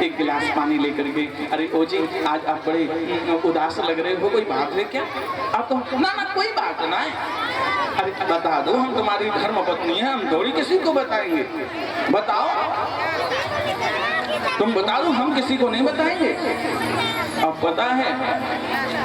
एक गिलास पानी लेकर के, अरे ओ जी आज आप बड़े उदास लग रहे हो, कोई बात है क्या? आप तो ना ना कोई बात ना है। अरे बता दो, हम तुम्हारी धर्म पत्नी है, हम थोड़ी किसी को बताएंगे। बताओ, तुम बता दो, हम किसी को नहीं बताएंगे। अब पता है,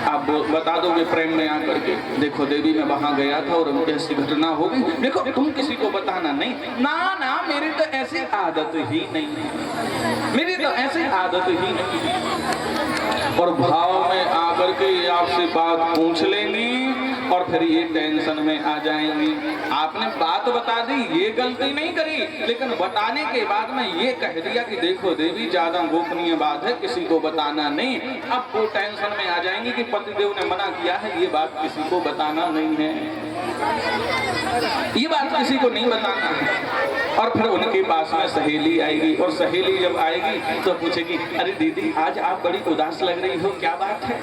आप बता दोगे प्रेम में आकर के, देखो देवी मैं वहां गया था और ऐसी घटना हो गई, देखो तुम किसी को बताना नहीं। ना ना मेरी तो ऐसी आदत ही नहीं है, मेरी तो ऐसी आदत ही नहीं है। और भाव में आकर के आपसे बात पूछ लेंगी और फिर ये टेंशन में आ जाएंगी। आपने बात बता दी, ये गलती नहीं करी, लेकिन बताने के बाद में ये कह दिया कि देखो देवी ज्यादा गोपनीय बात है, किसी को बताना नहीं। अब वो टेंशन में आ जाएंगी कि पतिदेव ने मना किया है, ये बात किसी को बताना नहीं है, ये बात किसी को नहीं बताना है। और फिर उनके पास में सहेली आएगी, और सहेली जब आएगी तो पूछेगी, अरे दीदी आज आप बड़ी उदास लग रही हो, क्या बात है?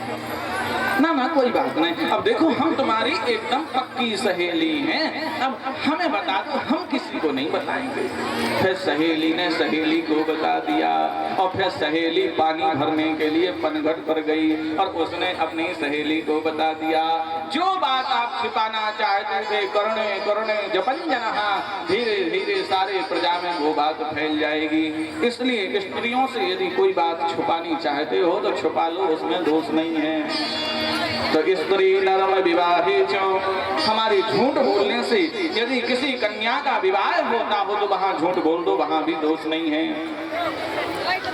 ना ना कोई बात नहीं, अब देखो हम तुम्हारी एकदम पक्की सहेली हैं, अब हमें बता दो, हम किसी को नहीं बताएंगे। फिर सहेली ने सहेली को बता दिया, और फिर सहेली पानी भरने के लिए पनघट पर गई और उसने अपनी सहेली को बता दिया, जो बात आप छिपाना चाहते थे करने करने जपंजनहा, धीरे धीरे सारे प्रजा में वो बात फैल जाएगी। इसलिए स्त्रियों से यदि कोई बात छुपानी चाहते हो तो छुपा लो, उसमें दोष नहीं है। तो स्त्री नरम विवाहे चो, हमारी झूठ बोलने से यदि किसी कन्या का विवाह होता हो तो वहां झूठ बोल दो, वहां भी दोष नहीं है।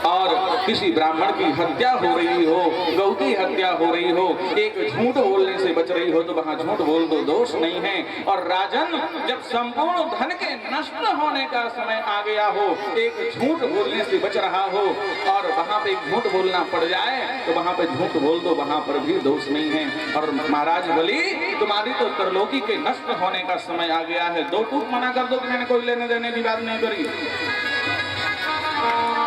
और किसी ब्राह्मण की हत्या हो रही हो, गौ की हत्या हो रही हो, एक झूठ बोलने से बच रही हो तो वहां झूठ बोल दो, दोष नहीं है। और राजन जब संपूर्ण धन के नष्ट होने का समय आ गया हो, एक झूठ बोलने से बच रहा हो और वहां पे झूठ बोलना पड़ जाए तो वहां पे झूठ बोल दो, वहां पर भी दोष नहीं है। और महाराज बलि तुम्हारी तो त्रिलोकी के नष्ट होने का समय आ गया है, दो टूक मना कर दो कि मैंने कोई लेने देने की बात नहीं करी।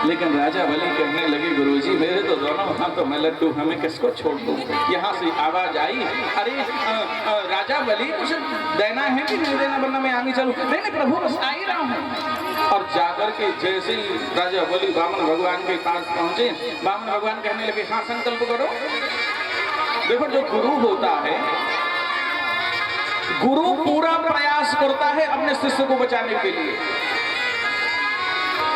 लेकिन राजा बलि कहने लगे, गुरुजी मेरे तो दोनों हाथों में लड्डू, हमें किसको छोड़ दूं? यहाँ से आवाज आई, अरे राजा बलि कुछ देना है कि नहीं देना, वरना मैं आगे चलूं। नहीं प्रभु बस आ ही रहा हूँ। और जाकर के जैसे ही राजा बलि वामन भगवान के पास पहुंचे, वामन भगवान कहने लगे, हाँ संकल्प करो। देखो जो गुरु होता है, गुरु पूरा प्रयास करता है अपने शिष्य को बचाने के लिए।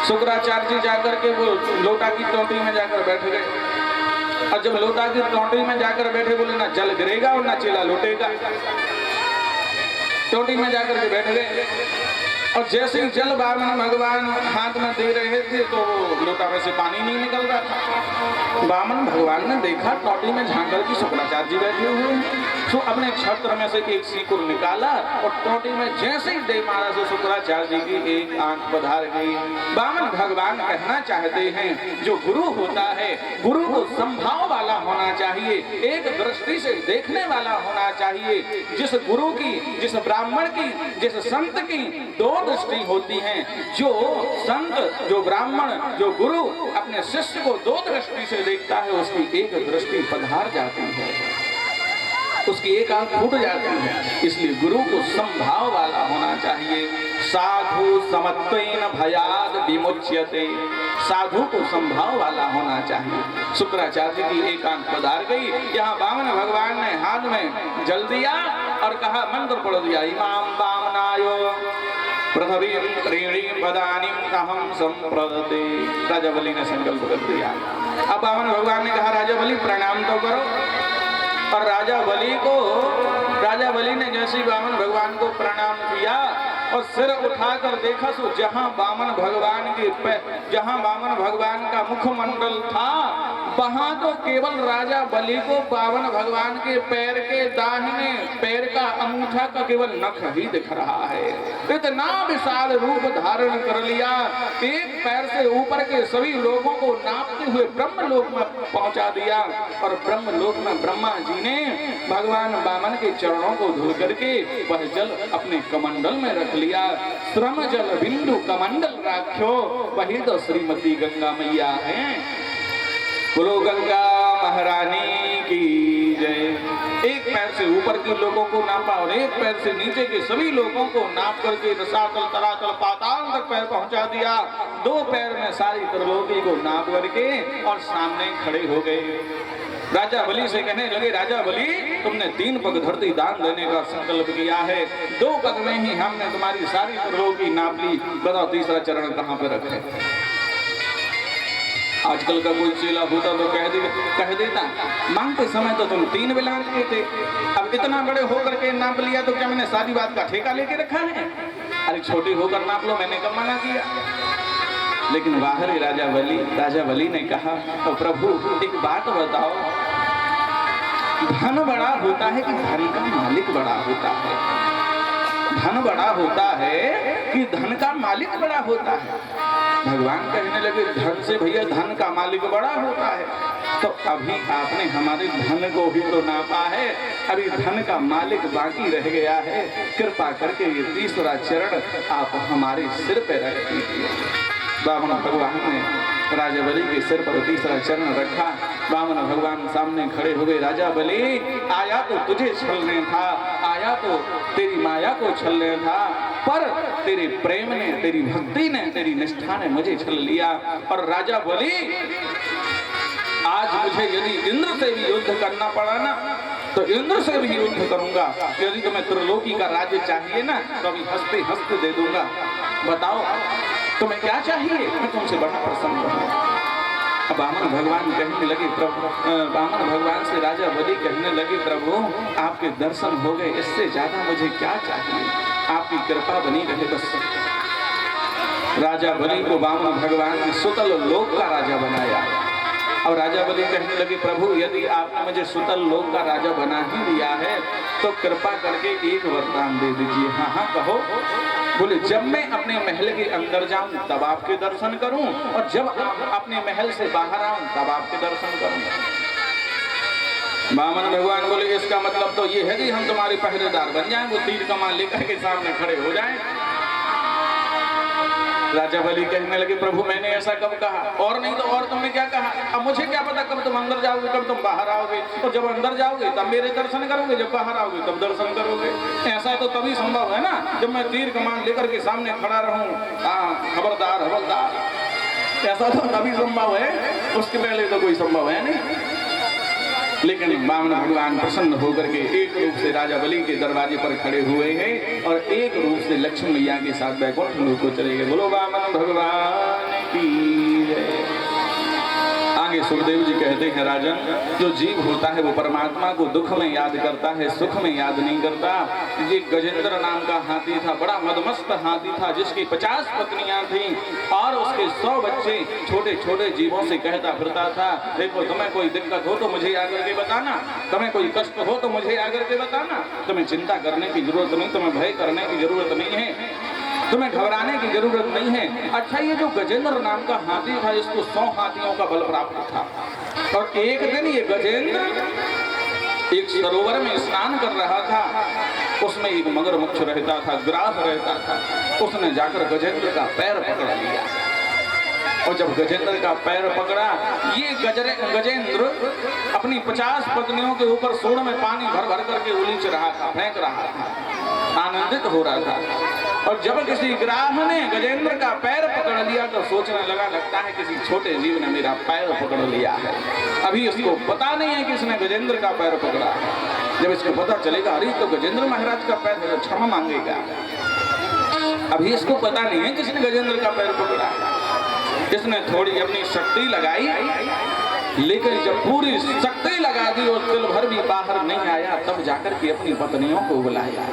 शुक्राचार्य जी जाकर के वो लोटा की टोटी में जाकर बैठ गए, और जब लोटा की टोटी में जाकर बैठे, बोले ना जल गिरेगा और ना चेला लौटेगा। टोटी में जाकर के बैठ गए, और जैसे ही जल वामन भगवान हाथ में दे रहे थे तो लोटा में से पानी नहीं निकल रहा था। वामन भगवान ने देखा टोटी में झांक कर के शुक्राचार्य जी बैठे हुए हैं, तो अपने छत्र में से एक सीकुर निकाला और टोटी में जैसे ही दे मारा तो शुक्राचार्य जी की एक आंख पधार गई। वामन भगवान कहना चाहते हैं, जो गुरु होता है, गुरु को संभाव वाला होना चाहिए, एक दृष्टि से देखने वाला होना चाहिए। जिस गुरु की, जिस ब्राह्मण की, जिस संत की दो दृष्टि होती हैं, जो संत, जो ब्राह्मण, जो गुरु अपने शिष्य को दो दृष्टि से देखता है, उसकी एक दृष्टि पधार जाती है, उसकी एक आंख फूट जाती है। इसलिए गुरु को संभाव वाला होना चाहिए। साधु समत्वेन भयाद विमुच्यते, साधु को संभाव वाला होना चाहिए। शुक्राचार्य की एक आंख पधार गई। यहाँ वामन भगवान ने हाथ में जल दिया और कहा, मंत्र पढ़ दिया, इमाम वामनायो पृथ्वी त्रीणि पदानि अहम संप्रदते। राजा बलि ने संकल्प कर दिया। अब वामन भगवान ने कहा, राजा बलि प्रणाम तो करो। और राजा बलि ने जैसे वामन भगवान को प्रणाम किया और सिर उठाकर देखा, तो जहां वामन भगवान का मुखमंडल था, वहां तो केवल राजा बलि को वामन भगवान के पैर के दाहिने पैर का अंगूठा का केवल नख ही दिख रहा है। इतना विशाल रूप धारण कर लिया, एक पैर से ऊपर के सभी लोगों को नापते हुए ब्रह्मलोक में पहुंचा दिया। और ब्रह्मलोक में ब्रह्मा जी ने भगवान वामन के चरणों को धो करके वह जल अपने कमंडल में रख लिया। श्रम जल बिंदु कमंडल राख्यो, वही तो श्रीमती गंगा मैया है। बोलो गंगा महारानी की जय। एक पैर से ऊपर के लोगों को नापा और एक पैर से नीचे के सभी लोगों को नाप करके रसातल तरातल पाताल तक पैर पहुंचा दिया। 2 पैर में सारी त्रिलोकी को नाप करके और सामने खड़े हो गए। राजा बलि से कहने लगे, राजा बलि, तुमने 3 पग धरती दान देने का संकल्प किया है, 2 पग में ही हमने तुम्हारी सारी त्रिलोकी नाप ली, बताओ तीसरा चरण कहाँ पे रखे। आजकल का कोई चेला होता तो कह देता, मांगते समय तो तुम 3 बिलान के थे, अब इतना बड़े होकर के नाप लिया तो क्या मैंने सारी बात का ठेका लेके रखा है? अरे छोटे होकर नाप लो, मैंने कब मना किया? लेकिन बाहरी राजा बलि ने कहा, तो प्रभु एक बात बताओ, धन बड़ा होता है कि धन का मालिक बड़ा होता है? धन बड़ा होता है कि धन का मालिक बड़ा होता है? भगवान कहने लगे, धन से भैया धन का मालिक बड़ा होता है। तो अभी आपने हमारे धन को ही तो नापा है, अभी धन का मालिक बाकी रह गया है। कृपा करके ये तीसरा चरण आप हमारे सिर पे रख दीजिए। वामन भगवान ने राजा बलि के सिर पर तीसरा चरण रखा। वामन भगवान सामने खड़े हो गए। राजा बलि, आया तो तुझे छलने था, आया तो तेरी माया को छलने था, पर तेरे प्रेम ने, तेरी भक्ति ने, तेरी निष्ठा ने मुझे छल लिया। और राजा बलि, आज मुझे यदि इंद्र से भी युद्ध करना पड़ा ना, तो इंद्र से भी युद्ध करूंगा। यदि तुम्हें त्रिलोकी का राज्य चाहिए ना, तो अभी हंसते हंसते दे दूंगा। बताओ तुम्हें क्या चाहिए, मैं तुमसे बड़ा प्रसन्न हूँ। वामन भगवान कहने लगे, प्रभु, वामन भगवान से राजा बलि कहने लगे, प्रभु आपके दर्शन हो गए, इससे ज्यादा मुझे क्या चाहिए? आपकी कृपा बनी रहे बस। राजा बलि को वामन भगवान ने सुतल लोक का राजा बनाया। और राजा बलि कहने लगे, प्रभु यदि आपने मुझे सुतल लोक का राजा बना ही दिया है, तो कृपा करके एक वरदान दे दीजिए। हाँ हाँ कहो। बोले, जब मैं अपने महल के अंदर जाऊं तब आपके दर्शन करूं, और जब अपने महल से बाहर आऊं तब आपके दर्शन करूं। वामन भगवान बोले, इसका मतलब तो ये है कि हम तुम्हारे पहरेदार बन जाएं, वो तीर कमान लेकर के सामने खड़े हो जाएं। राजा बलि कहने लगे, प्रभु मैंने ऐसा कब कहा? और नहीं तो और तुमने क्या कहा? अब मुझे क्या पता कब तुम अंदर जाओगे, कब तुम बाहर आओगे। और जब अंदर जाओगे तब मेरे दर्शन करोगे, जब बाहर आओगे तब दर्शन करोगे। ऐसा तो तभी संभव है ना, जब मैं तीर कमान लेकर के सामने खड़ा रहूं। खबरदार हवलदार, ऐसा तो तभी संभव है, उसके पहले तो कोई संभव है नहीं। लेकिन वामन भगवान प्रसन्न होकर के एक रूप से राजा बलि के दरवाजे पर खड़े हुए हैं और एक रूप से लक्ष्मण मैया के साथ बैकुंठ लोक को चले गए। बोलो वामन भगवान की जय। आगे सुखदेव जी कहते हैं, राजन, जो जीव होता है वो परमात्मा को दुख में याद करता है, सुख में याद नहीं करता। ये गजेंद्र नाम का हाथी था, बड़ा मदमस्त हाथी था, जिसकी 50 पत्नियां थीं और उसके 100 बच्चे छोटे छोटे जीवों से कहता फिरता था, देखो तुम्हें कोई दिक्कत हो तो मुझे आकर के बताना, तुम्हें कोई कष्ट हो तो मुझे आकर के बताना, तुम्हें चिंता करने की जरूरत नहीं, तुम्हें भय करने की जरूरत नहीं है, तुम्हें घबराने की जरूरत नहीं है। अच्छा, ये जो गजेंद्र नाम का हाथी था, इसको 100 हाथियों का बल प्राप्त था। और एक दिन ये गजेंद्र एक सरोवर में स्नान कर रहा था, उसमें एक मगरमच्छ रहता था, ग्रास रहता था। उसने जाकर गजेंद्र का पैर पकड़ लिया और जब गजेंद्र का पैर पकड़ा, ये गजेंद्र अपनी 50 पत्नियों के ऊपर सोड़ में पानी भर भर करके उलीच रहा था, फेंक रहा था, आनंदित हो रहा था। और जब किसी ग्राह ने गजेंद्र का पैर पकड़ लिया तो सोचने लगा, लगता है किसी छोटे जीव ने मेरा पैर पकड़ लिया है। अभी उसको पता नहीं है कि इसने गजेंद्र का पैर पकड़ा है। जब इसको पता चलेगा, अरे तो गजेंद्र महाराज का पैर है, क्षमा मांगेगा। अभी इसको पता नहीं है किसने गजेंद्र का पैर पकड़ा है। इसने थोड़ी अपनी शक्ति लगाई, लेकिन जब पूरी शक्ति लगा दी और तिल भर भी बाहर नहीं आया, तब जाकर के अपनी पत्नियों को बुलाया।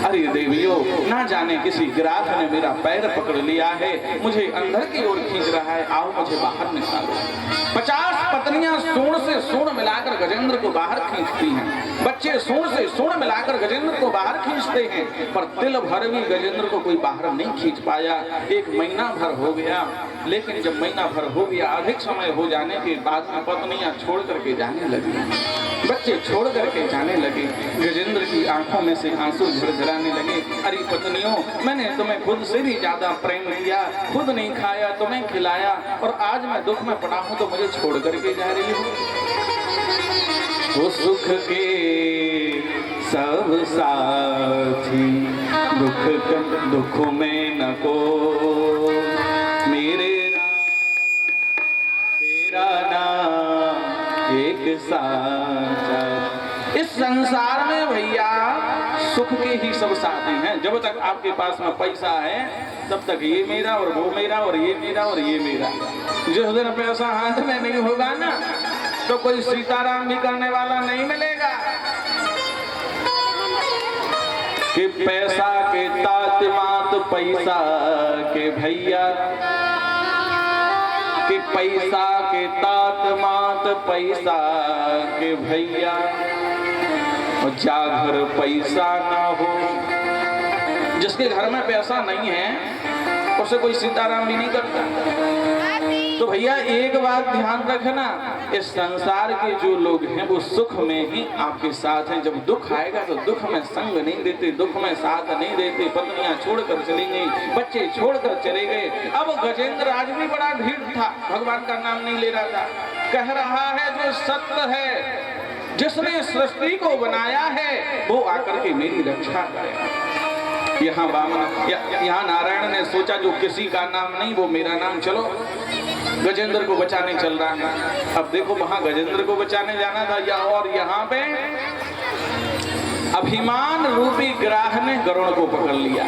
अरे देवियों, ना जाने किसी ग्राह ने मेरा पैर पकड़ लिया है, मुझे अंदर की ओर खींच रहा है, आओ मुझे बाहर निकालो। 50 पत्नियां सूंड से सूंड मिलाकर गजेंद्र को बाहर खींचती हैं, बच्चे सूंड से सूंड मिलाकर गजेंद्र को बाहर खींचते हैं, पर तिल भर भी गजेंद्र को कोई बाहर नहीं खींच पाया। 1 महीना भर हो गया, लेकिन जब महीना भर हो गया, अधिक समय हो जाने के बाद में पत्नियां छोड़ करके जाने लगी, बच्चे छोड़ करके जाने लगे। गजेंद्र की आंखों में से आंसू झरझराने लगे। अरे पत्नियों, मैंने तुम्हें खुद से भी ज्यादा प्रेम किया, खुद नहीं खाया, तुम्हें खिलाया, और आज मैं दुख में पड़ा हूं तो मुझे छोड़ करके जा रही हूँ। वो सुख के सब साथी, दुख में न को मेरे तेरा नाम एक साचा। इस संसार में भैया सुख के ही सब साथी हैं। जब तक आपके पास में पैसा है तब तक ये मेरा और वो मेरा और ये मेरा और ये मेरा। जिस दिन पैसा हाथ में नहीं होगा ना तो कोई सीताराम भी करने वाला नहीं मिलेगा कि पैसा के तात मात पैसा के भैया, कि पैसा के तात मात पैसा के भैया, और जा घर पैसा ना हो। जिसके घर में पैसा नहीं है उसे कोई सीताराम भी नहीं करता। तो भैया एक बात ध्यान रखना, इस संसार के जो लोग हैं वो सुख में ही आपके साथ हैं। जब दुख आएगा तो दुख में संग नहीं देते, दुख में साथ नहीं देते। पत्नियां छोड़कर चली गई, बच्चे छोड़कर चले गए। अब गजेंद्र आज भी बड़ा ढीठ था, भगवान का नाम नहीं ले रहा था। कह रहा है जो सत्य है, जिसने सृष्टि को बनाया है वो आकर के मेरी रक्षा करे। यहाँ नारायण ने सोचा जो किसी का नाम नहीं वो मेरा नाम, चलो गजेंद्र को बचाने चल रहा है। अब देखो वहां गजेंद्र को बचाने जाना था और यहाँ पे अभिमान रूपी ग्राह ने गरुड़ को पकड़ लिया।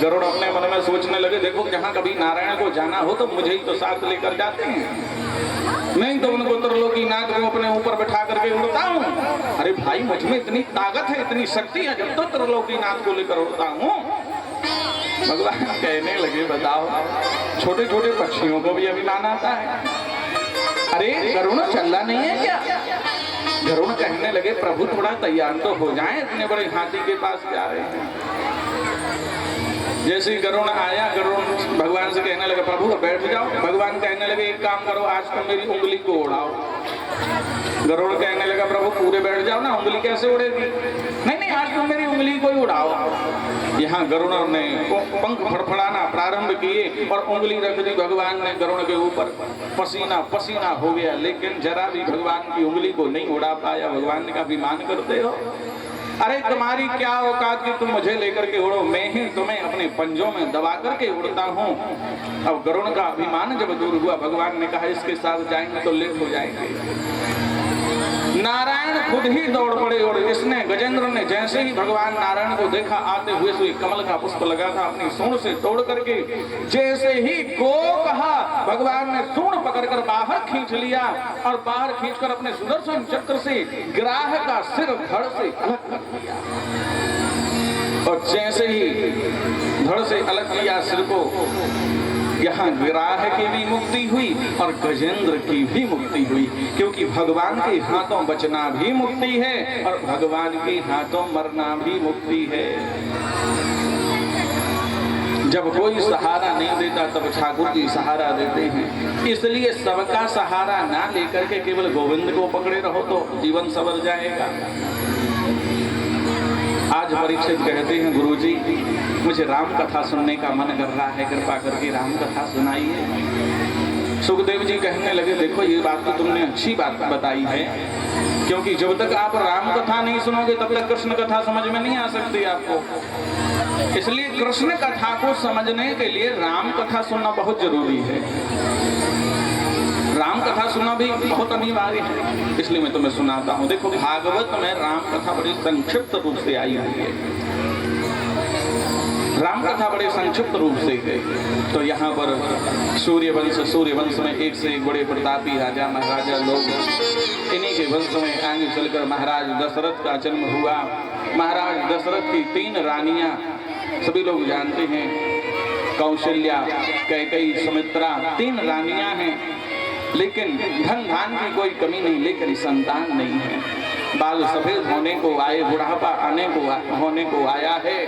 गरुड़ अपने मन में सोचने लगे, देखो जहाँ कभी नारायण को जाना हो तो मुझे ही तो साथ लेकर जाते हैं, नहीं तो उनको त्रिलोकीनाथ को अपने ऊपर बैठा करके उड़ता हूँ। अरे भाई मुझ में इतनी ताकत है, इतनी शक्ति है, जब तो त्रिलोकीनाथ को लेकर उड़ता हूँ। भगवान कहने लगे बताओ, छोटे छोटे पक्षियों को भी अभिमान आता है। अरे गरुड़ चल रहा नहीं है क्या? गरुड़ कहने लगे प्रभु थोड़ा तैयार तो हो जाएं, इतने बड़े हाथी के पास जा रहे हैं। जैसे गरुड़ आया, गरुड़ भगवान से कहने लगे प्रभु बैठ जाओ। भगवान कहने लगे एक काम करो, आज तुम मेरी उंगली को उड़ाओ। गरुड़ कहने लगा प्रभु पूरे बैठ जाओ ना, उंगली कैसे उड़ेगी? नहीं नहीं, आज तुम मेरी उंगली को ही उड़ाओ। यहाँ गरुड़ ने पंख फड़फड़ाना प्रारंभ किए और उंगली रख दी भगवान ने गरुड़ के ऊपर। पसीना पसीना हो गया, लेकिन जरा भी भगवान की उंगली को नहीं उड़ा पाया। भगवान ने कहा अभिमान करते हो? अरे तुम्हारी क्या औकात कि तुम मुझे लेकर के उड़ो, मैं ही तुम्हें अपने पंजों में दबा करके उड़ता हूँ। अब गरुड़ का अभिमान जब दूर हुआ, भगवान ने कहा इसके साथ जाएंगे तो लेट हो जाएंगे। नारायण खुद ही दौड़ पड़े और इसने गजेंद्र ने जैसे ही भगवान नारायण को देखा आते हुए, तो कमल का पुष्प लगा था, अपनी सूंड से तोड़ करके जैसे ही गो कहा, भगवान ने सूंड पकड़कर बाहर खींच लिया और बाहर खींचकर अपने सुदर्शन चक्र से ग्राह का सिर धड़ से अलग कर दिया। और जैसे ही धड़ से अलग किया सिर को, यहाँ ग्राह की भी मुक्ति हुई और गजेंद्र की भी मुक्ति हुई, क्योंकि भगवान के हाथों बचना भी मुक्ति है और भगवान के हाथों मरना भी मुक्ति है। जब कोई सहारा नहीं देता तब ठाकुर जी सहारा देते हैं। इसलिए सबका सहारा ना लेकर के केवल गोविंद को पकड़े रहो तो जीवन संवर जाएगा। आज परीक्षित कहते हैं गुरुजी मुझे राम कथा सुनने का मन कर रहा है, कृपा करके राम कथा सुनाइए। सुखदेव जी कहने लगे देखो ये बात तो तुमने अच्छी बात बताई है, क्योंकि जब तक आप राम कथा नहीं सुनोगे तब तक कृष्ण कथा समझ में नहीं आ सकती आपको। इसलिए कृष्ण कथा को समझने के लिए राम कथा सुनना बहुत जरूरी है। राम कथा सुनना भी बहुत अनिवार्य है, इसलिए मैं तुम्हें सुनाता हूँ। देखो भागवत में राम कथा बड़ी संक्षिप्त रूप से आई हुई है। राम कथा बड़े संक्षिप्त रूप से है। तो यहाँ पर सूर्यवंश में एक से एक बड़े प्रतापी राजा महाराजा लोग, इन्हीं के वंश में आगे चलकर महाराज दशरथ का जन्म हुआ। महाराज दशरथ की 3 रानियां सभी लोग जानते हैं, कौशल्या, कैकेयी, सुमित्रा, 3 रानियां हैं। लेकिन धन धान की कोई कमी नहीं, लेकिन संतान नहीं है। बाल सफेद होने को आए, बुढ़ापा होने को आया है,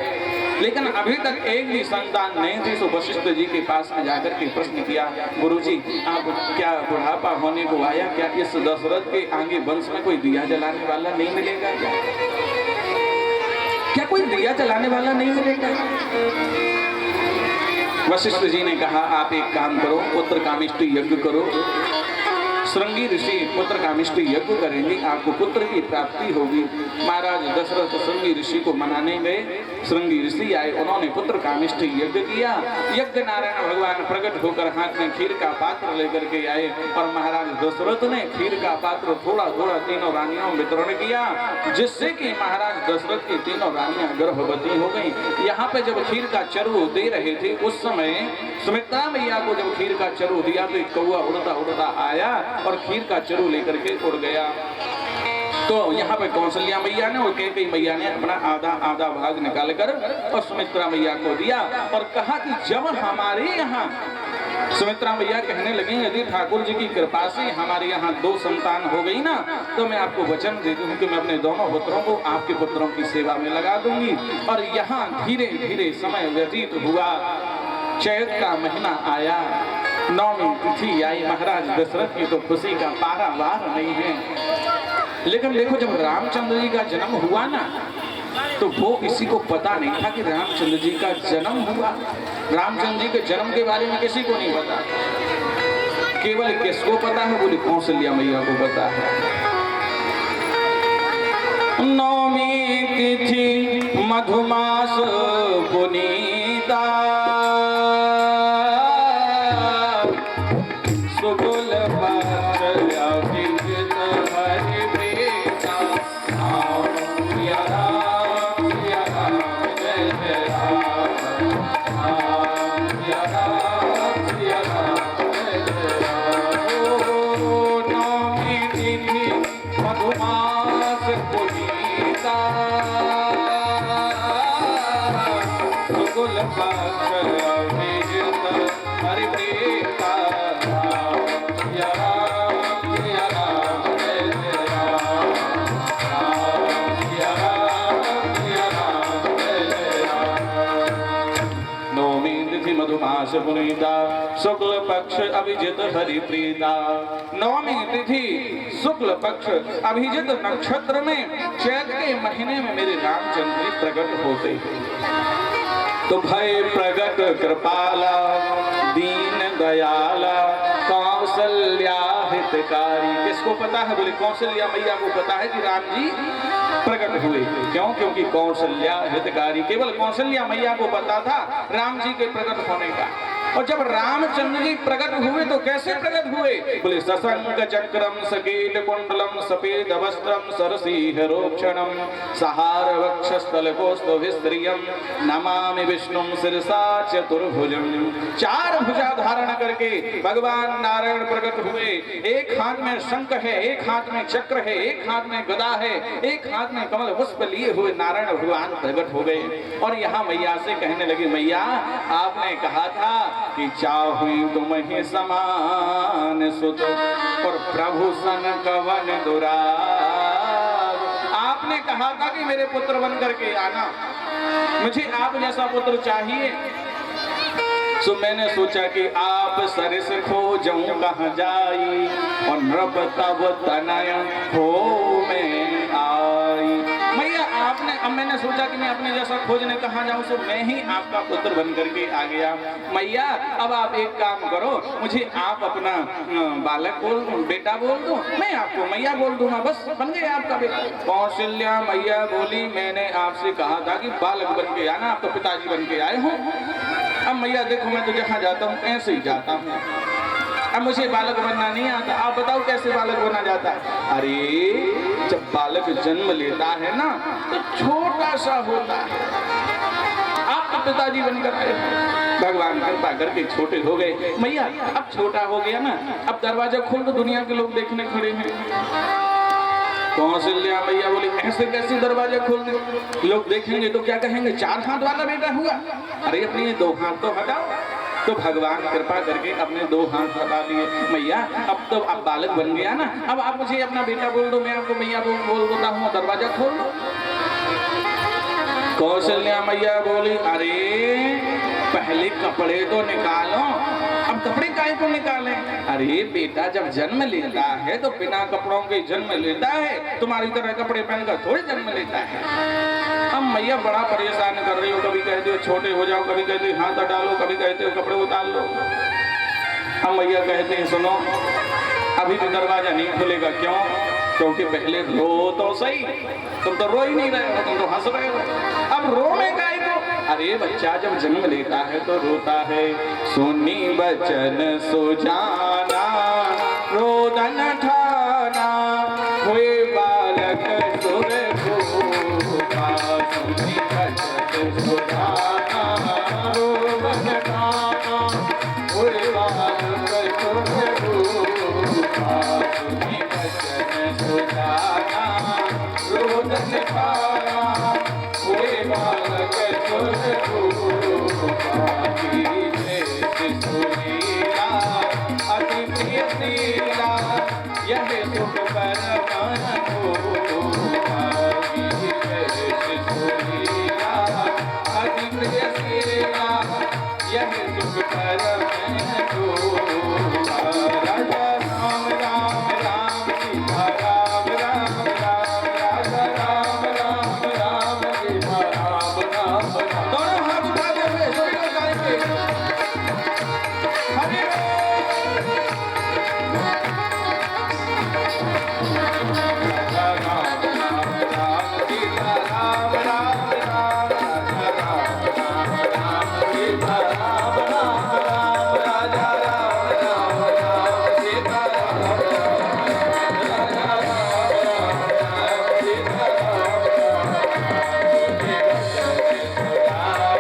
लेकिन अभी तक एक भी संतान नहीं थी। तो वशिष्ठ जी के पास में जाकर के प्रश्न किया, गुरुजी आप क्या बुढ़ापा होने को आया, क्या इस दशरथ के आगे वंश में कोई दिया जलाने वाला नहीं मिलेगा? क्या कोई दिया जलाने वाला नहीं मिलेगा? वशिष्ठ जी ने कहा आप एक काम करो, पुत्र कामेष्टि यज्ञ करो श्रृंगी ऋषि पुत्र कामिष्टि यज्ञ करेंगे, आपको पुत्र की प्राप्ति होगी। महाराज दशरथ श्रृंगी ऋषि को मनाने गए। श्रृंगी ऋषि आए, उन्होंने पुत्र कामिष्टि यज्ञ किया। यज्ञ नारायण भगवान प्रकट होकर हाथ में खीर का पात्र लेकर के आए और महाराज दशरथ ने खीर का पात्र थोड़ा थोड़ा तीनों रानियों में वितरण किया, जिससे कि महाराज दशरथ की तीनों रानियां गर्भवती हो गई। यहाँ पे जब खीर का चरु दे रहे थे उस समय सुमित्रा मैया को जब खीर का चरु दिया तो एक कौआ उड़ता उड़ता आया और खीर का चरु लेकर के उड़ गया। तो यहाँ पे कौशल्या मैया ने और कैकेयी मैया ने अपना आधा आधा भाग निकाल कर और सुमित्रा मैया को दिया और कहा कि जब हमारे यहाँ, सुमित्रा मैया कहने लगी यदि ठाकुर जी की कृपा से हमारे यहाँ 2 संतान हो गई ना तो मैं आपको वचन दे दूं कि मैं अपने दोनों पुत्रों को आपके पुत्रों की सेवा में लगा दूंगी। और यहाँ धीरे धीरे समय व्यतीत हुआ, चैत का महीना आया, नौमी तिथि आई। महाराज दशरथ की तो खुशी का पारावार नहीं है। लेकिन देखो जब रामचंद्र जी का जन्म हुआ ना तो वो किसी को पता नहीं था कि रामचंद्र जी का जन्म हुआ। रामचंद्र जी के जन्म के बारे में किसी को नहीं पता, केवल किसको पता है, बोली कौशल्या मैया को पता है। नौमी तिथि मधुमास पुनीता, सुकुल पुनीता शुक्ल पक्ष अभिजित हरिप्रीता। नवमी तिथि शुक्ल पक्ष अभिजित नक्षत्र में चैत के महीने में मेरे रामचंद्र प्रकट होते। तो भय प्रगट कृपाला दीन दयाला कौशल्या हितकारी। किसको पता है, बोले कौशल्या मैया को पता है कि राम जी प्रकट हुए। क्यों? क्योंकि कौशल्या हितकारी, केवल कौशल्या मैया को पता था राम जी के प्रकट होने का। और जब रामचंद्र जी प्रकट हुए तो कैसे प्रकट हुए, बोले सशंक चक्रम सकील कुंडलम सफेद वस्त्रम सरसीहरोक्षणम सहार वक्षस्थल कौस्तुभिस्त्रियम नमामि विष्णुम शिरसा चतुर्भुजम। 4 भुजा धारण करके भगवान नारायण प्रकट हुए। एक हाथ में शंख है, एक हाथ में चक्र है, एक हाथ में गदा है, एक हाथ में कमल पुष्प लिए हुए नारायण भगवान प्रकट हो गए। और यहाँ मैया से कहने लगी, मैया आपने कहा था कि चाहुई तुम्हें समान सुत और प्रभु सन कवन दुराग। आपने कहा था कि मेरे पुत्र बन करके आना, मुझे आप जैसा पुत्र चाहिए। सो मैंने सोचा कि आप सरस खोजूं कहाँ जाई और नृप तब तनय हो में आई। मैया आपने, अब मैंने सोचा कि मैं अपने जैसा खोजने कहाँ जाऊं, सो मैं ही आपका पुत्र बन करके आ गया। मैया अब आप एक काम करो, मुझे आप अपना बालक बोल दो, बेटा बोल दो, मैं आपको मैया बोल दूंगा, बस बन गए आपका बेटा। कौशल्या मैया बोली, मैंने आपसे कहा था कि बालक बन के आना, आप तो पिताजी बन के आए हो। अब मैया देखो मैं तो जहाँ जाता हूँ ऐसे ही जाता हूँ, अब मुझे बालक बनना नहीं आता। आप बताओ कैसे बालक बना जाता है। अरे जब बालक जन्म लेता है ना तो छोटा सा होता है, आप तो पिताजी बनकर आए, भगवान कृपा करके छोटे हो गए। मैया अब छोटा हो गया ना, अब दरवाजा खोल दो, दुनिया के लोग देखने खड़े हैं। कौशल्या मैया बोली, ऐसे कैसे दरवाजा खोल दे, लोग देखेंगे तो क्या कहेंगे, 4 हाथ वाला बेटा हुआ। अरे अपने 2 हाथ तो हटाओ। तो भगवान कृपा करके अपने 2 हाथ हटा दिए। मैया अब तो आप बालक बन गया ना, अब आप मुझे अपना बेटा बोल दो, मैं आपको मैया बोल देता हूँ, दरवाजा खोल दो। कौशल्या मैया बोली, अरे पहले कपड़े तो निकालो, अब कपड़े काहे को निकालें। अरे बेटा जब जन्म लेता है तो बिना कपड़ों के जन्म लेता है, तुम्हारी तरह कपड़े पहनकर थोड़े जन्म लेता है। अब मैया बड़ा परेशान कर रही हो, कभी कहते हो छोटे हो जाओ, कभी कहते हो हाथ डालो, कभी कहते हो कपड़े उतार लो। अब मैया कहते हैं सुनो, अभी भी दरवाजा नहीं खुलेगा। क्यों? क्योंकि पहले रो तो सही, तुम तो रो ही नहीं रहे हो, तुम तो हंस रहे हो। अब रो में काहे को? अरे बच्चा जब जन्म लेता है तो रोता है। सुनी बचन सुजाना रोदन ठाना हुए बालक सुर भूपा। सुनी बचन सुजाना रोदन ठाना हुए बालक सुर भूपा। सुनी बचन सुजाना रोदन ठाना हुए बालक सुर भूपा। सुनीला अति प्रिय शीला यह सुख परमन भूपा। सुनीला अति प्रिय शीला यह सुख परमन भूपा। राजा राम राम राम सीता राम राम राम राजा राम राम राम सीता राम राम राम। दोनों हाथ उठाते हुए सभी लोग गाएंगे। हरे राजा राम राम राम सीता राम राम राम राजा राम राम राम सीता राम राम राम राजा राम राम राम सीता राम राम राजा राम राम सीता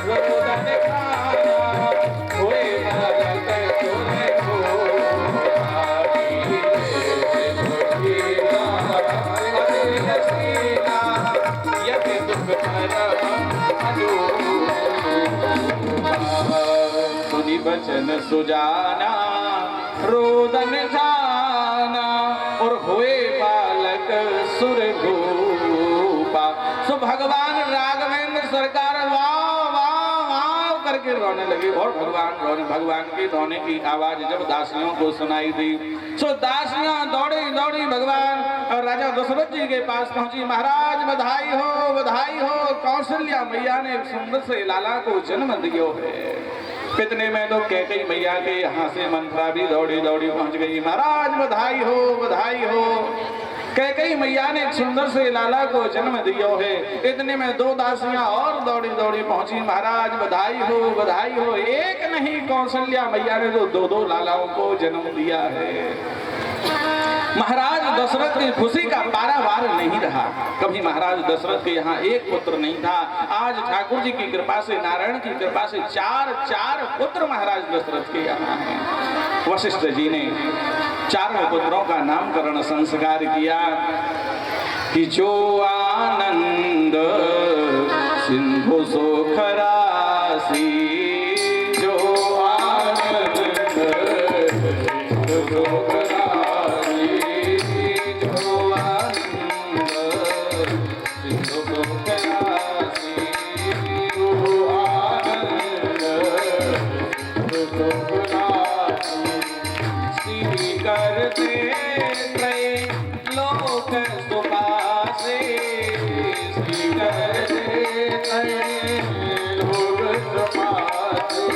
रोदन खाना हुए बालक सुर भूपा। यह दुख सुनी बचन सुजाना रोदन जाना और हुए बालक सुर भूपा। सो भगवान राघवेंद्र सरकार वाह वाह वाह करके रोने लगे और भगवान के रोने की आवाज जब दासियों को सुनाई दी सो दासियां दौड़ी दौड़ी भगवान और राजा दशरथ जी के पास पहुंची। महाराज बधाई हो कौशल्या मैया ने एक सुंदर से लाला को जन्म दियो है। इतने में तो कैकेयी मैया के यहाँ से मंत्रा भी दौड़ी दौड़ी पहुंच गई। महाराज बधाई हो कैकेयी मैया ने एक सुंदर से लाला को जन्म दियो है। इतने में दो दासियां और दौड़ी दौड़ी पहुंची। महाराज बधाई हो एक नहीं कौशल्या मैया ने तो दो दो लालाओं को जन्म दिया है। महाराज दशरथ की खुशी का पारावार नहीं रहा। कभी महाराज दशरथ के यहाँ एक पुत्र नहीं था। आज ठाकुर जी की कृपा से नारायण की कृपा से चार पुत्र महाराज दशरथ के यहाँ हैं। वशिष्ठ जी ने चारों पुत्रों का नामकरण संस्कार किया कि जो आनंद सिंधु सुख राशि जो आनंद सिंधु सुख राशि जो आनंद सिंधु सुख राशि जो आनंद सिंधु सुख राशि श्री करते लोक सुपासे श्री करते लोक सुपासे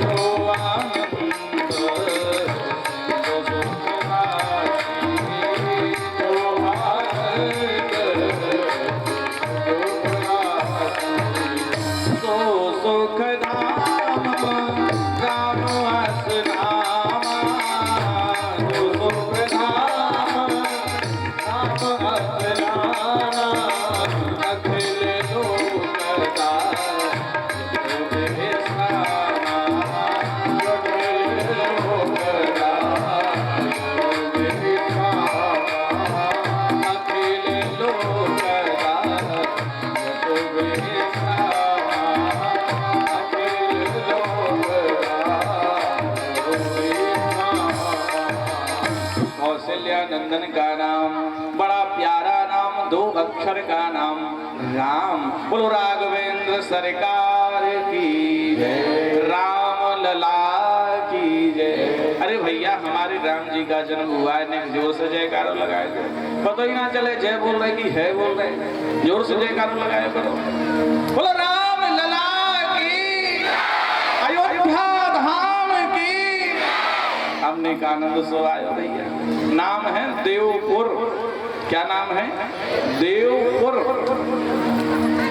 जो आनंद जो सुख राशि जो आनंद सुख राशि सो सुख धाम राम असनाम जो सुख धाम राम असनाना अखिल लोकदा कौशल्या नंदन का नाम बड़ा प्यारा नाम, दो अक्षर का नाम राम। बोलो राघवेंद्र सरकार की जय, राम लला की जय। अरे भैया हमारे राम जी का जन्म हुआ है, ने जोर से जयकारो लगाए थे, पता ही ना चले जय बोल रहे कि है बोल रहे। जोर से जयकारो लगाए करो, बोलो राम लला की, अयोध्या धाम की। अब हमने का आनंद सो आयो भैया। नाम है देवपुर। क्या नाम है? देवपुर।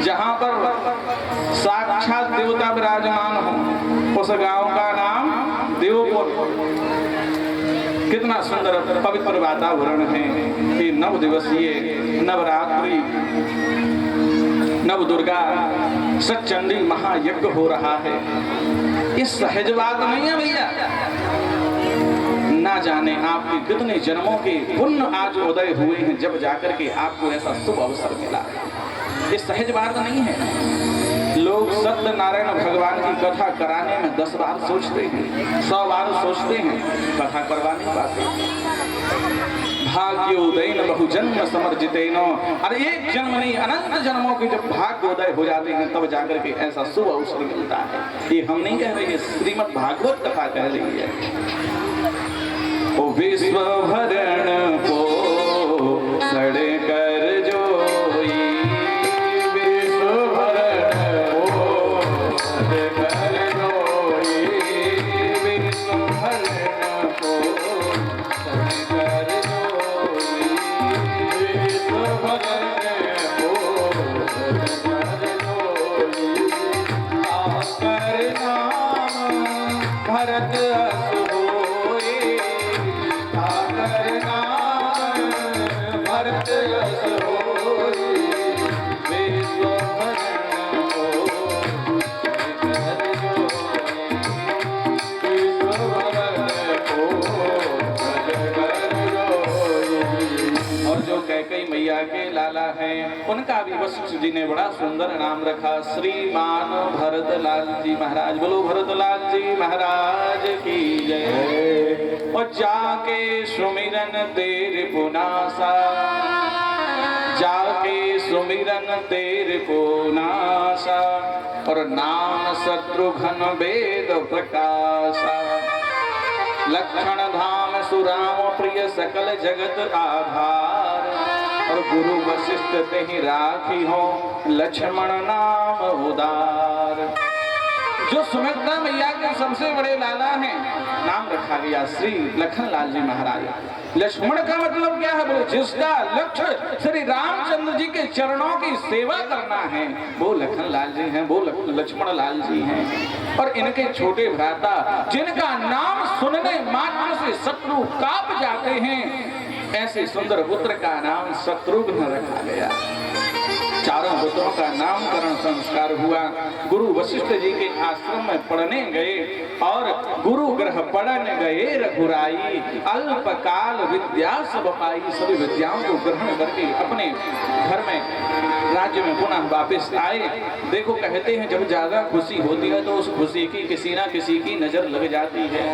जहां पर साक्षात देवता विराजमान हो, उस गांव का नाम देवपुर। कितना सुंदर पवित्र वातावरण है। कि 9 दिवसीय नवरात्रि नव दुर्गा सचंडी महायज्ञ हो रहा है। इस सहज बात नहीं है भैया। ना जाने आपके कितने जन्मों के पुण्य आज उदय हुए हैं, जब जाकर के आपको ऐसा शुभ अवसर मिला। ये सहज बात नहीं है। लोग सत्यनारायण भगवान की कथा कराने में 10 बार सोचते हैं, 100 बार सोचते हैं, कथा करवा नहीं पाते। भाग्योदयन बहुजन्म समर्जितेन। अरे एक जन्म नहीं, अनंत जन्मों के जब भाग्योदय हो जाते हैं तब जाकर के ऐसा शुभ अवसर मिलता है। ये हम नहीं कह रहे, श्रीमद् भागवत कथा कह रही है। ओ विश्व भरण को सड़े कर जोई, विश्व भरण को सड़े कर जोई, विश्व भरण को सड़े कर जोई, विश्व भरण को सड़े कर जोई। आकर नाम भरत मैया के लाला हैं, उनका भी वशिष्ठ जी ने बड़ा सुंदर नाम रखा, श्रीमान भरतलाल जी महाराज। बोलो भरतलाल जी महाराज की जय। और जाके सुमिरन तेरे पुनासा, जाके सुमिरन तेरे पुनासा, और नाम शत्रुघ्न वेद प्रकाशा। लक्षण धाम सुराम प्रिय सकल जगत आधार, और गुरु वशिष्ठ तेहि राखी हो लक्ष्मण नाम उदार। जो सुमित्रा मैया के सबसे बड़े लाला हैं, नाम रखा गया श्री लखनलाल जी महाराज। लक्ष्मण का मतलब क्या है? बोले जिसका लक्ष्य श्री रामचंद्र जी के चरणों की सेवा करना है, वो लखनलाल जी हैं, वो लक्ष्मण लाल जी हैं। और इनके छोटे भ्राता जिनका नाम सुनने मात्र से शत्रु कांप जाते हैं, ऐसे सुंदर पुत्र का नाम शत्रुघ्न रखा गया। चारों पुत्रों का नामकरण संस्कार हुआ। गुरु वशिष्ठ जी के आश्रम में पढ़ने गए, और गुरु ग्रह पढ़न गए रघुराई, अल्पकाल विद्या सब पाई। सभी विद्याओं को ग्रहण करके अपने घर में राज्य में पुनः वापस आए। देखो कहते हैं जब ज्यादा खुशी होती है तो उस खुशी की किसी ना किसी की नजर लग जाती है।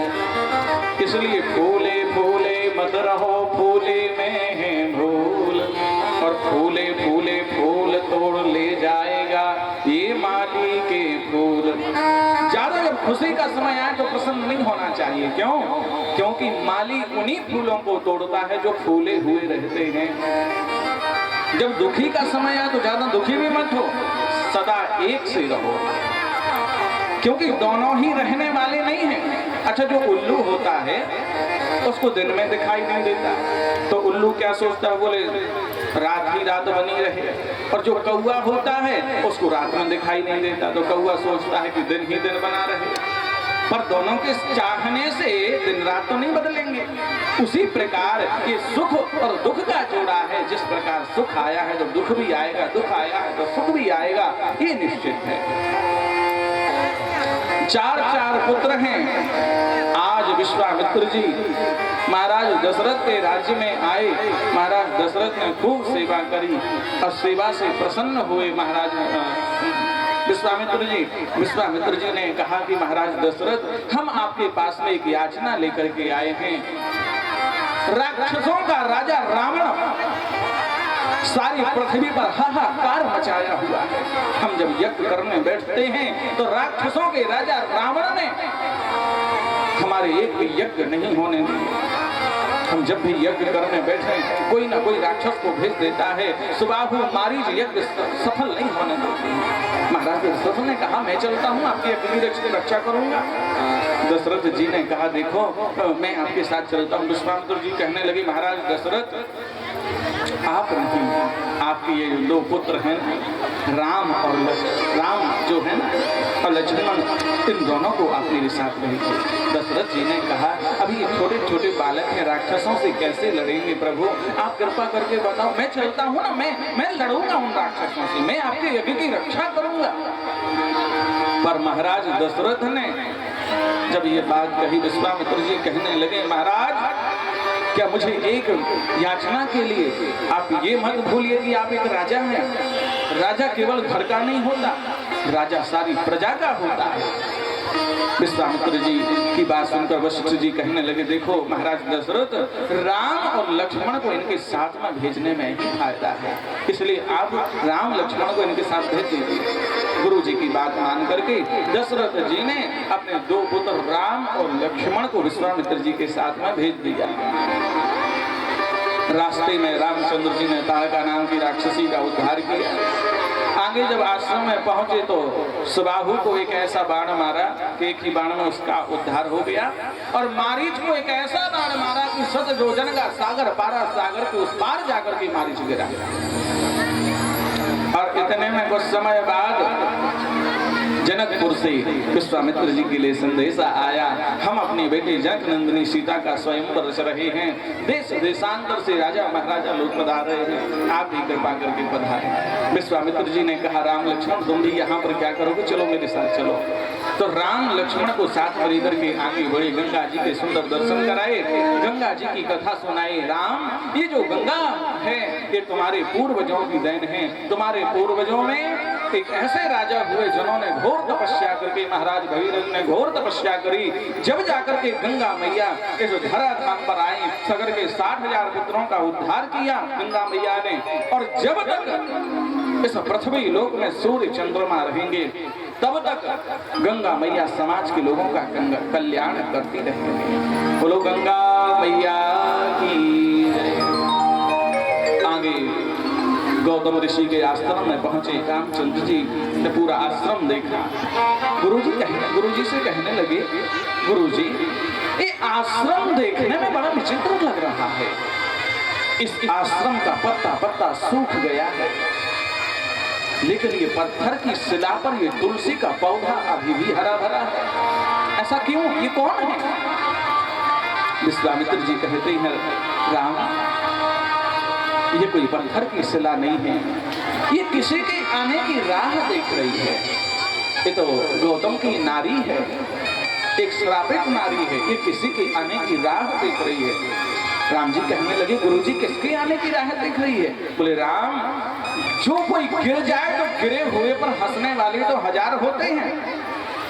इसलिए फूले फूले मत रहो, फूले में है भूल, और फूले फूले फूल तोड़ ले जाएगा ये माली के फूल। ज्यादा जब खुशी का समय आए तो प्रसन्न नहीं होना चाहिए। क्यों? क्योंकि माली उन्हीं फूलों को तोड़ता है जो फूले हुए रहते हैं। जब दुखी का समय आए तो ज्यादा दुखी भी मत हो, सदा एक से रहो, क्योंकि दोनों ही रहने वाले नहीं हैं। अच्छा, जो उल्लू होता है उसको दिन में दिखाई नहीं देता, तो उल्लू क्या सोचता है? बोले रात ही रात बनी रहे। और जो कौवा होता है उसको रात में दिखाई नहीं देता, तो कौवा सोचता है कि दिन ही दिन बना रहे। पर दोनों के चाहने से दिन रात तो नहीं बदलेंगे। उसी प्रकार ये सुख और दुख का जोड़ा है। जिस प्रकार सुख आया है तो दुख भी आएगा, दुख आया है तो सुख भी आएगा, ये निश्चित है। 4 पुत्र हैं। आज विश्वामित्र जी महाराज दशरथ के राज्य में आए। महाराज दशरथ ने खूब सेवा करी और सेवा से प्रसन्न हुए। महाराज विश्वामित्र जी ने कहा कि महाराज दशरथ, हम आपके पास में एक याचना लेकर के आए हैं। राक्षसों का राजा रावण सारी पृथ्वी पर हाहाकार मचाया हुआ है। हम जब यज्ञ करने बैठते हैं तो राक्षसों के राजा रावण ने हमारे एक भी यज्ञ नहीं होने दिए। हम जब भी यज्ञ करने बैठे कोई ना कोई राक्षस को भेज देता है, सुबाहु मारीच यज्ञ सफल नहीं होने देते। महाराज दशरथ ने कहा, मैं चलता हूँ, आपकी अकेली रक्षा करूंगा। दशरथ जी ने कहा देखो मैं आपके साथ चलता हूँ। विश्वामित्र जी कहने लगे महाराज दशरथ आप नहीं, आपके ये दो पुत्र हैं राम और राम जो है ना और लक्ष्मण, इन दोनों को आप मेरे साथ भेजो। दशरथ जी ने कहा अभी छोटे छोटे बालक हैं, राक्षसों से कैसे लड़ेंगे प्रभु, आप कृपा करके बताओ। मैं चलता हूँ ना, मैं लड़ूंगा उन राक्षसों से, मैं आपके यज्ञ की रक्षा करूंगा। पर महाराज दशरथ ने जब ये बात कही, विश्वामित्र जी कहने लगे महाराज क्या मुझे एक याचना के लिए आप ये मत भूलिए कि आप एक राजा हैं। राजा केवल घर का नहीं होता, राजा सारी प्रजा का होता है। विश्वामित्र जी की बात सुनकर वशिष्ठ जी कहने लगे देखो महाराज दशरथ, राम और लक्ष्मण को इनके साथ में भेजने में ही फायदा है, इसलिए आप राम लक्ष्मण को इनके साथ भेज दीजिए। गुरु जी की बात मान करके दशरथ जी ने अपने दो पुत्र राम और लक्ष्मण को विश्वामित्र जी के साथ में भेज दिया। रास्ते में रामचंद्र जी ने ताड़का नाम की राक्षसी का उद्धार किया। आगे जब आश्रम में पहुंचे तो सुबाहु को एक ऐसा बाण मारा कि एक ही बाण में उसका उद्धार हो गया, और मारीच को एक ऐसा बाण मारा कि सत योजन का सागर पारा, सागर के उस पार जाकर के मारीच गिरा। और इतने में कुछ समय बाद जनकपुर से विश्वामित्र जी के लिए संदेशा आया, हम अपनी बेटी जनक नंदिनी सीता का स्वयंवर रच रहे हैं, देश देशांतर से राजा महाराजा लोग पधार रहे हैं, आप भी कृपा करके पधारें। विश्वामित्र जी ने कहा राम लक्ष्मण तुम भी यहाँ पर क्या करोगे, चलो मेरे साथ चलो। तो राम लक्ष्मण को साथ में लेकर के आगे बढ़े, गंगा जी के सुंदर दर्शन कराए, गंगा जी की कथा सुनाई। राम ये जो गंगा है ये तुम्हारे पूर्वजों की देन है, तुम्हारे पूर्वजों में एक ऐसे राजा हुए जिन्होंने घोर तपस्या करके, महाराज भगीरथ ने घोर तपस्या करी, जब जाकर के गंगा मैया इस धरा धाम पर आई, सगर के 60,000 पुत्रों का उद्धार किया गंगा मैया ने। और जब तक इस पृथ्वी लोक में सूर्य चंद्रमा रहेंगे तब तक गंगा मैया समाज के लोगों का कल्याण करती रहेंगी। बोलो गंगा मैया की जय। आगे गौतम ऋषि के आश्रम में पहुंचे रामचंद्र जी ने पूरा आश्रम देखा। गुरुजी से कहने लगे गुरुजी ये आश्रम देखने में बड़ा विचित्र लग रहा है, इस आश्रम का पत्ता पत्ता सूख गया है, लेकिन ये पत्थर की शिला पर ये तुलसी का पौधा अभी भी हरा भरा है, ऐसा क्यों, ये कौन है? विश्वामित्र जी कहते हैं राम ये कोई पत्थर की शिला नहीं है, ये किसी के आने की राह देख रही है। ये तो गौतम की नारी है, एक श्रापित नारी है, ये किसी के आने की राह देख रही है। राम जी कहने लगे गुरुजी किसके आने की राह देख रही है? बोले राम जो कोई गिर जाए तो गिरे हुए पर हंसने वाले तो हजार होते हैं,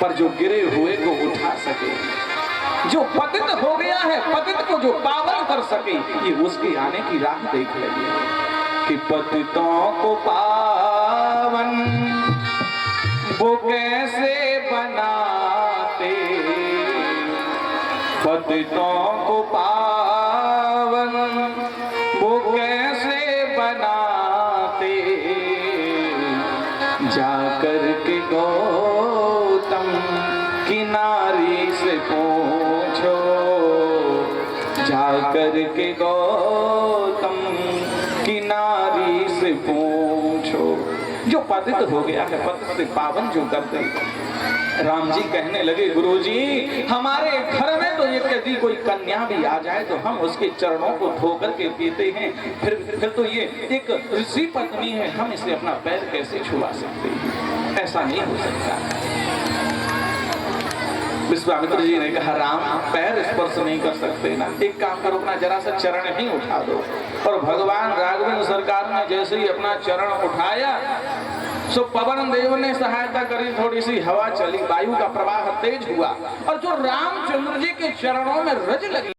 पर जो गिरे हुए को उठा सके, जो पतित हो गया है पतित को जो पावन कर सके, ये उसके आने की राह देख रही है। कि पतितों को पावन वो कैसे बनाते, पतितों को पावन वो कैसे बनाते, जाकर के गौतम की नारी से पूछो, जाकर के गौतम की नारी से पूछो, जो पतित हो गया है पतित से पावन जो कर दे। राम जी कहने लगे गुरुजी हमारे घर में तो यदि कोई कन्या भी आ जाए तो हम उसके चरणों को धो करके पीते हैं, फिर तो ये एक ऋषि पत्नी है, हम इसे अपना पैर कैसे छुआ सकते हैं, ऐसा नहीं हो सकता। विश्वामित्र जी ने कहा राम पैर स्पर्श नहीं कर सकते ना, एक काम करो अपना जरा सा चरण ही उठा दो। और भगवान राघवेंद्र सरकार ने जैसे ही अपना चरण उठाया सो पवन देव ने सहायता करी, थोड़ी सी हवा चली, वायु का प्रवाह तेज हुआ और जो रामचंद्र जी के चरणों में रज लगी